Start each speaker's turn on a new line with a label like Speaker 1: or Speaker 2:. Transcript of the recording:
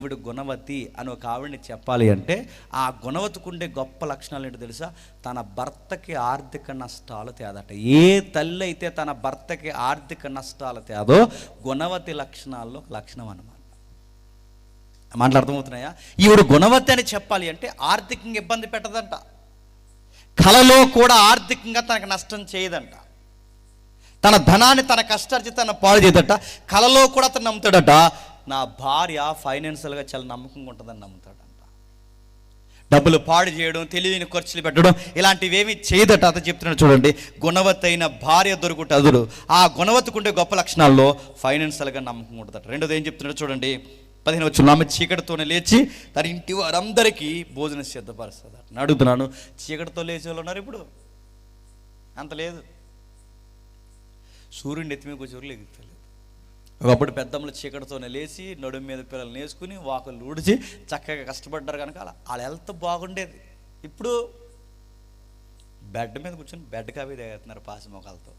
Speaker 1: ఆవిడ గుణవతి అని ఒక ఆవిడని చెప్పాలి అంటే ఆ గుణవతికి ఉండే గొప్ప లక్షణాలు ఏంటో తెలుసా? తన భర్తకి ఆర్థిక నష్టాలు తేదట. ఏ తల్లి అయితే తన భర్తకి ఆర్థిక నష్టాలు తేదో గుణవతి లక్షణాల్లో ఒక లక్షణం అన్నమాట. మాటలు అర్థమవుతున్నాయా? ఈవిడ గుణవతి అని చెప్పాలి అంటే ఆర్థికంగా ఇబ్బంది పెట్టదంట, కలలో కూడా ఆర్థికంగా తనకు నష్టం చేయదంట, తన ధనాన్ని తన కష్టార్జితాన్ని పాడు చేయదట, కలలో కూడా అతను నమ్ముతాడట నా భార్య ఫైనాన్షియల్గా చాలా నమ్మకంగా ఉంటుందని నమ్ముతాడంట. డబ్బులు పాడు చేయడం, తెలియని ఖర్చులు పెట్టడం ఇలాంటివి ఏమీ చేయదట. అతను చెప్తున్నాడు చూడండి, గుణవతి అయిన భార్య దొరుకుట అదుడు. ఆ గుణవతికి ఉండే గొప్ప లక్షణాల్లో ఫైనాన్షియల్గా నమ్మకంగా ఉంటుందట. రెండోది ఏం చెప్తున్నాడు చూడండి, 15 వచ్చిన ఆమె చీకటితోనే లేచి తన ఇంటి వారందరికీ భోజనం సిద్ధపరుస్తుంది. అడుగుతున్నాను, చీకటితో లేచే వాళ్ళు ఉన్నారు ఇప్పుడు? అంత లేదు. సూర్యుని ఎత్తిమీద కూర్చోరు లేగుతలేదు. ఒకప్పుడు పెద్దమ్మలు చీకటితోనే లేచి నడుము మీద పిల్లల్ని వేసుకుని వాకులు ఊడిచి చక్కగా కష్టపడ్డారు కనుక వాళ్ళ హెల్త్ బాగుండేది. ఇప్పుడు బెడ్ మీద కూర్చొని బెడ్ కాపీ తాగుతున్నారు పాసి మొక్కలతో.